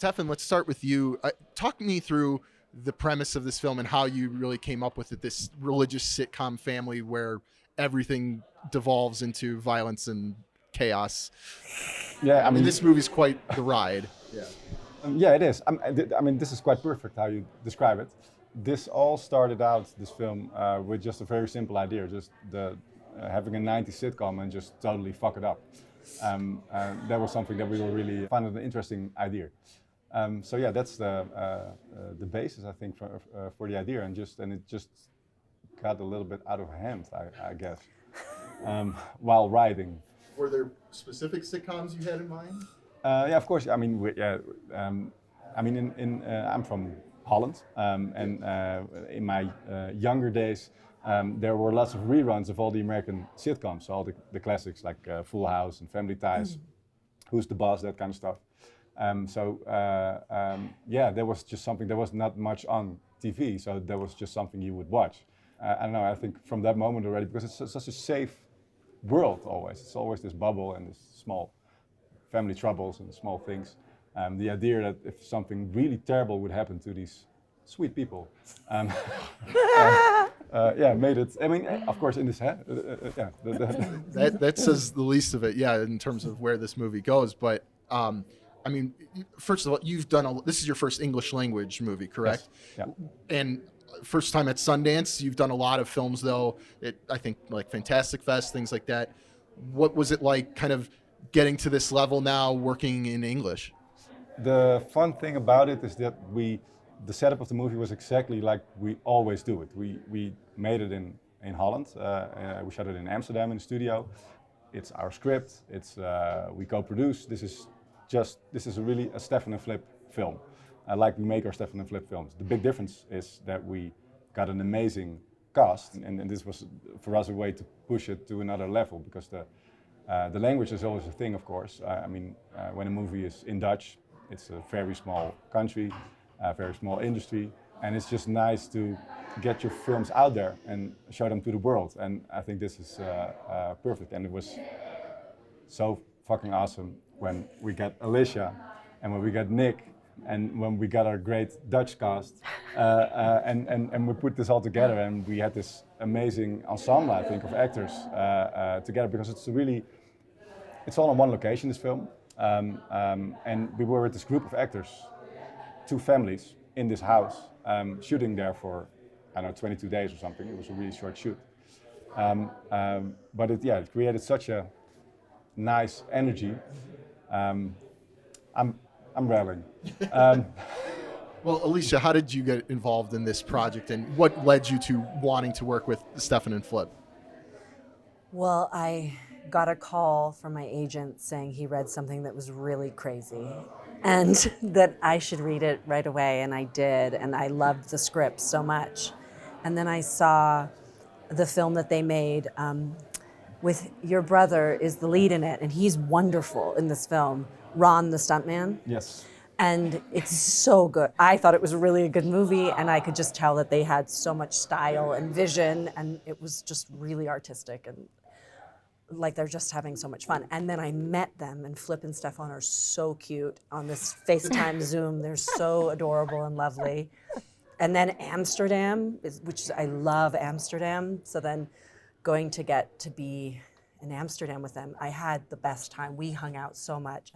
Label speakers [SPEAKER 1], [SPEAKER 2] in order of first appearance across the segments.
[SPEAKER 1] Steffen, let's start with you. Talk me through the premise of this film and how you really came up with it, this religious sitcom family where everything devolves into violence and chaos.
[SPEAKER 2] Yeah, I mean,
[SPEAKER 1] this movie's quite the ride.
[SPEAKER 2] Yeah, it is. I mean, this is quite perfect how you describe it. This all started out, this film, with just a very simple idea, just having a 90s sitcom and just totally fuck it up. That was something that we were really found an interesting idea. So yeah, that's the basis, I think, for the idea, and it just got a little bit out of hand, I guess, while writing.
[SPEAKER 1] Were there specific sitcoms you had in mind?
[SPEAKER 2] Yeah, of course. I mean, I'm from Holland, and in my younger days, there were lots of reruns of all the American sitcoms, all the classics like Full House and Family Ties, Who's the Boss, that kind of stuff. Yeah, there was just something. There was not much on TV, so there was just something you would watch. I don't know. I think from that moment already, because it's such a safe world always. It's always this bubble and this small family troubles and small things. The idea that if something really terrible would happen to these sweet people, yeah, made it. I mean, of course, in this head, yeah.
[SPEAKER 1] That says the least of it, yeah, in terms of where this movie goes. But I mean, first of all, you've done this is your first English language movie, correct?
[SPEAKER 2] Yes. Yeah.
[SPEAKER 1] And first time at Sundance. You've done a lot of films, though. I think like Fantastic Fest, things like that. What was it like, kind of getting to this level now, working in English?
[SPEAKER 2] The fun thing about it is that the setup of the movie was exactly like we always do it. We made it in Holland. We shot it in Amsterdam in the studio. It's our script. We co-produce. This is really a Steffen and Flip film. Like we make our Steffen and Flip films. The big difference is that we got an amazing cast, and this was for us a way to push it to another level, because the language is always a thing, of course. I mean, when a movie is in Dutch, it's a very small country, a very small industry, and it's just nice to get your films out there and show them to the world. And I think this is perfect, and it was so fucking awesome when we got Alicia and when we got Nick and when we got our great Dutch cast, and we put this all together, and we had this amazing ensemble, I think, of actors together, because it's all in one location, this film, and we were with this group of actors, two families in this house, shooting there for, I don't know, 22 days or something. It was a really short shoot, but it created such a nice energy. I'm rambling.
[SPEAKER 1] Well, Alicia, how did you get involved in this project, and what led you to wanting to work with Steffen and Flip?
[SPEAKER 3] Well, I got a call from my agent saying he read something that was really crazy and that I should read it right away, and I did, and I loved the script so much. And then I saw the film that they made with your brother is the lead in it, and he's wonderful in this film, Ron the stuntman.
[SPEAKER 2] Yes.
[SPEAKER 3] And it's so good. I thought it was really a good movie, and I could just tell that they had so much style and vision, and it was just really artistic, and like they're just having so much fun. And then I met them, and Flip and Steffen are so cute on this FaceTime Zoom. They're so adorable and lovely. And then Amsterdam, I love Amsterdam. So then going to get to be in Amsterdam with them, I had the best time. We hung out so much,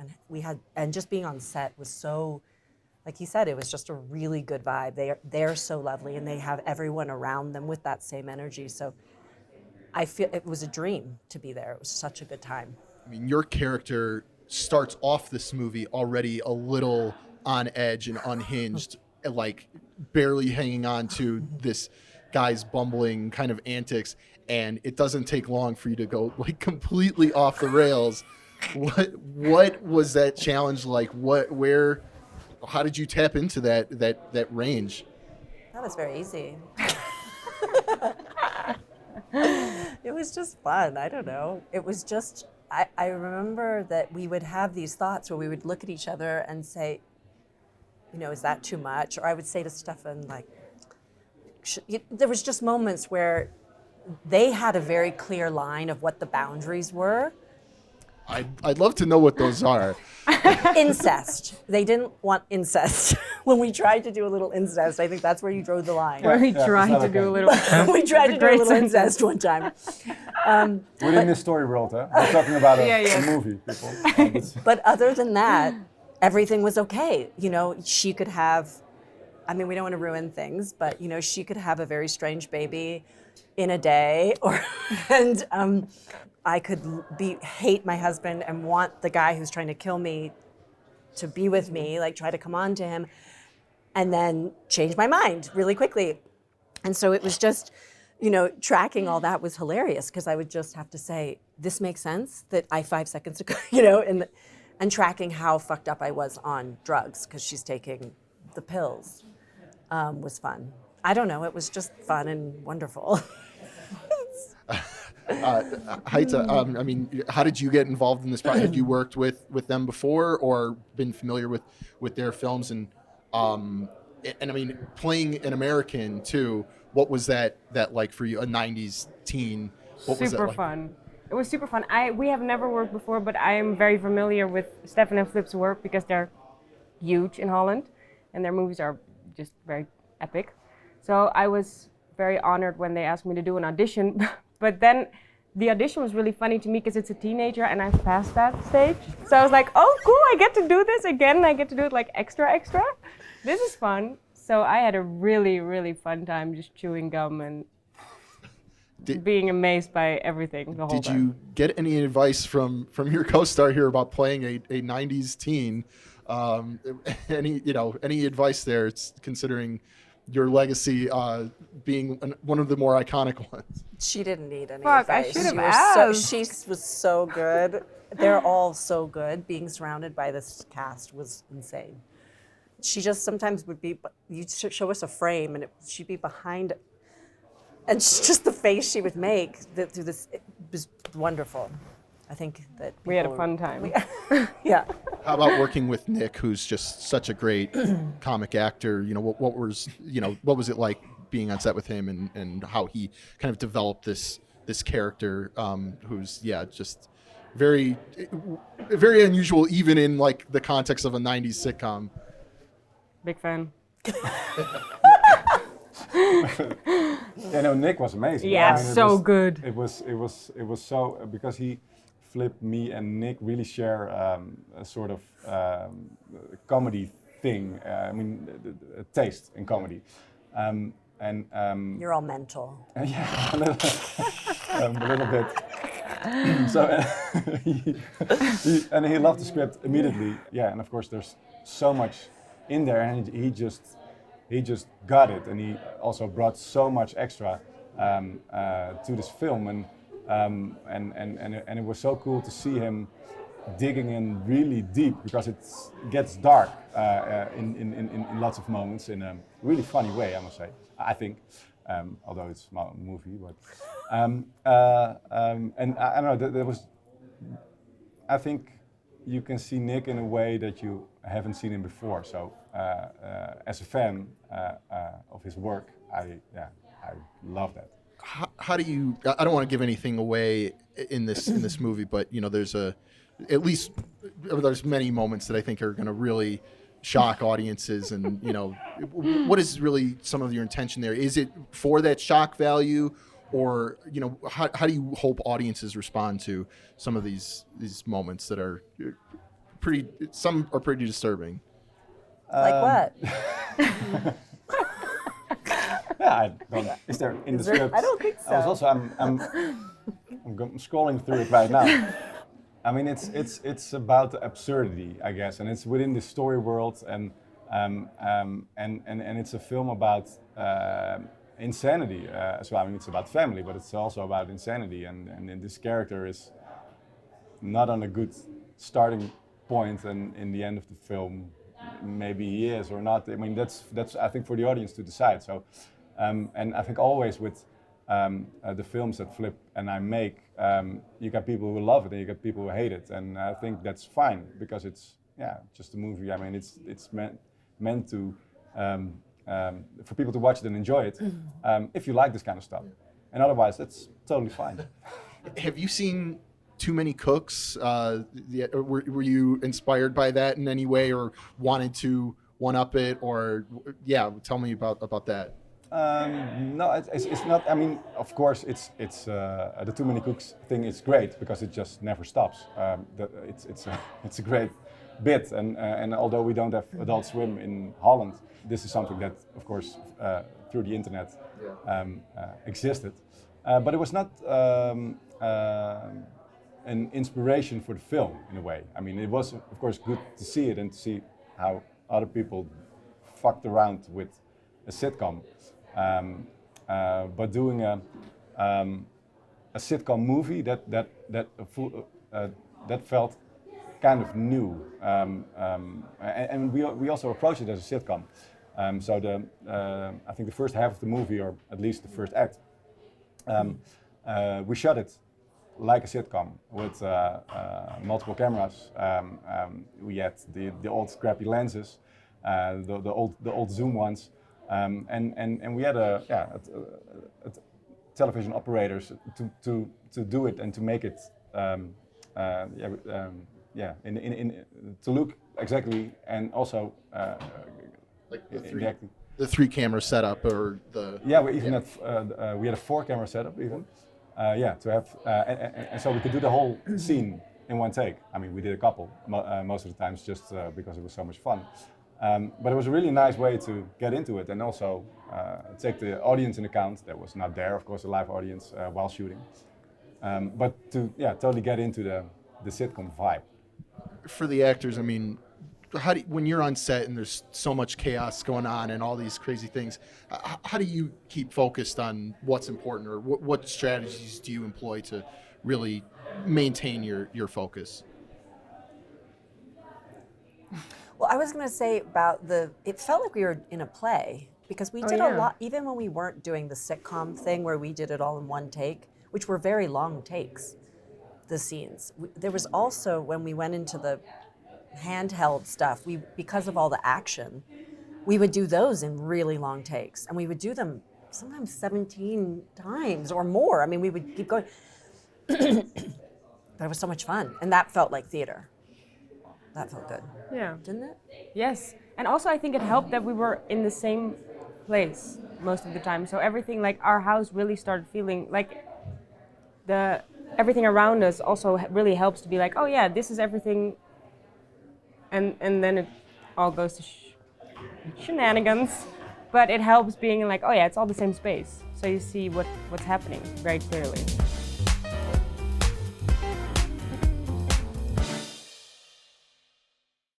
[SPEAKER 3] and just being on set was so, like he said, it was just a really good vibe. They're so lovely, and they have everyone around them with that same energy. So I feel it was a dream to be there. It was such a good time.
[SPEAKER 1] I mean, your character starts off this movie already a little on edge and unhinged, like barely hanging on to this guy's bumbling kind of antics, and it doesn't take long for you to go like completely off the rails. What was that challenge like? How did you tap into that range?
[SPEAKER 3] That was very easy. It was just fun. I don't know. It was just, I remember that we would have these thoughts where we would look at each other and say, is that too much? Or I would say to Steffen, like, there was just moments where they had a very clear line of what the boundaries were.
[SPEAKER 1] I'd love to know what those are.
[SPEAKER 3] Incest. They didn't want incest. When we tried to do a little incest, I think that's where you drew the line.
[SPEAKER 4] We tried to do a little.
[SPEAKER 3] We tried to do a
[SPEAKER 4] great
[SPEAKER 3] little
[SPEAKER 4] sentence.
[SPEAKER 3] incest one time.
[SPEAKER 2] Within this story world, huh? We're talking about a movie, people.
[SPEAKER 3] But other than that, everything was okay. You know, she could have, I mean, we don't want to ruin things, but, you know, she could have a very strange baby in a day, and I could hate my husband and want the guy who's trying to kill me to be with me, like try to come on to him, and then change my mind really quickly. And so it was just, you know, tracking all that was hilarious because I would just have to say, this makes sense that 5 seconds ago, you know, and tracking how fucked up I was on drugs because she's taking the pills was fun. I don't know, it was just fun and wonderful.
[SPEAKER 1] Gaite, I mean, how did you get involved in this project? Have you worked with them before or been familiar with their films? And I mean, playing an American too, what was that like for you, a 90s teen? What was that
[SPEAKER 4] Super
[SPEAKER 1] like?
[SPEAKER 4] fun. It was super fun. We have never worked before, but I am very familiar with Steffen and Flip's work because they're huge in Holland and their movies are just very epic. So I was very honored when they asked me to do an audition. But then the audition was really funny to me because it's a teenager and I've passed that stage. So I was like, oh, cool, I get to do this again. I get to do it like extra. This is fun. So I had a really, really fun time just chewing gum and being amazed by everything the whole time.
[SPEAKER 1] Did you get any advice from your co-star here about playing a 90s teen? Any advice there? It's considering your legacy being one of the more iconic ones.
[SPEAKER 3] She didn't need any
[SPEAKER 4] Fuck, I
[SPEAKER 3] advice.
[SPEAKER 4] should have
[SPEAKER 3] She
[SPEAKER 4] asked.
[SPEAKER 3] was so good. They're all so good. Being surrounded by this cast was insane. She just sometimes would be, you'd show us a frame and she'd be behind, and just the face she would make through this, it was wonderful. I think that
[SPEAKER 4] We had a
[SPEAKER 3] people
[SPEAKER 4] fun time.
[SPEAKER 3] Yeah.
[SPEAKER 1] How about working with Nick, who's just such a great comic actor? You know, what was it like being on set with him, and how he kind of developed this character, who's just very unusual, even in like the context of a 90s sitcom.
[SPEAKER 4] Big fan.
[SPEAKER 2] Yeah, no, Nick was amazing.
[SPEAKER 4] Yeah,
[SPEAKER 2] I mean,
[SPEAKER 4] so good.
[SPEAKER 2] It was so because he, Flip, me, and Nick really share a sort of comedy thing. I mean, a taste in comedy, and
[SPEAKER 3] You're all mental.
[SPEAKER 2] yeah, a little bit. So he loved the script immediately. Yeah, and of course there's so much in there, and he just got it, and he also brought so much extra to this film, and it was so cool to see him digging in really deep because it gets dark in lots of moments in a really funny way, I must say. I think, although it's a movie, but and I don't know. There was, I think, you can see Nick in a way that you haven't seen him before. So as a fan of his work, I love that.
[SPEAKER 1] How do you? I don't want to give anything away in this movie, but you know, there's many moments that I think are going to really shock audiences, and you know, what is really some of your intention there? Is it for that shock value, or you know, how do you hope audiences respond to some of these moments that are some are pretty disturbing?
[SPEAKER 3] Like what?
[SPEAKER 2] Yeah, I don't. Is there in the script?
[SPEAKER 3] I don't think so.
[SPEAKER 2] I was also I'm scrolling through it right now. I mean, it's about the absurdity, I guess, and it's within the story world, and it's a film about insanity as well. I mean, it's about family, but it's also about insanity, and this character is not on a good starting point, and in the end of the film, maybe he is or not. I mean, that's I think for the audience to decide. So, and I think always with the films that Flip and I make, you got people who love it and you got people who hate it, and I think that's fine because it's just a movie. I mean, it's meant to for people to watch it and enjoy it if you like this kind of stuff, and otherwise that's totally fine.
[SPEAKER 1] Have you seen too many cooks? Were you inspired by that in any way, or wanted to one up it? Or tell me about that.
[SPEAKER 2] No, it's not. I mean, of course, it's the too many cooks thing is great because it just never stops. It's a great bit, and although we don't have Adult Swim in Holland, this is something that, of course, through the internet existed. But it was not an inspiration for the film in a way. I mean, it was, of course, good to see it and to see how other people fucked around with a sitcom. But doing a sitcom movie that felt kind of new, and we also approached it as a sitcom. So I think the first half of the movie, or at least the first act, we shot it like a sitcom with multiple cameras. We had the old scrappy lenses, the old zoom ones. And we had a television operators to do it and to make it to look exactly, and also
[SPEAKER 1] like the three camera setup, or the
[SPEAKER 2] we had a 4-camera setup even to have and so we could do the whole scene in one take. I mean, we did a couple most of the times just because it was so much fun. But it was a really nice way to get into it, and also take the audience in account. That was not there, of course, a live audience while shooting. But to totally get into the sitcom vibe.
[SPEAKER 1] For the actors, I mean, when you're on set and there's so much chaos going on and all these crazy things, how do you keep focused on what's important, or what strategies do you employ to really maintain your focus?
[SPEAKER 3] Well, I was going to say about it felt like we were in a play, because we did a lot, even when we weren't doing the sitcom thing where we did it all in one take, which were very long takes, the scenes. There was also, when we went into the handheld stuff, because of all the action, we would do those in really long takes, and we would do them sometimes 17 times or more. I mean, we would keep going. But it was so much fun, and that felt like theater. That felt good.
[SPEAKER 4] Yeah.
[SPEAKER 3] Didn't it?
[SPEAKER 4] Yes. And also I think it helped that we were in the same place most of the time. So everything, like our house really started feeling like everything around us also really helps to be like, oh yeah, this is everything. And then it all goes to shenanigans. But it helps being like, oh yeah, it's all the same space. So you see what's happening very clearly.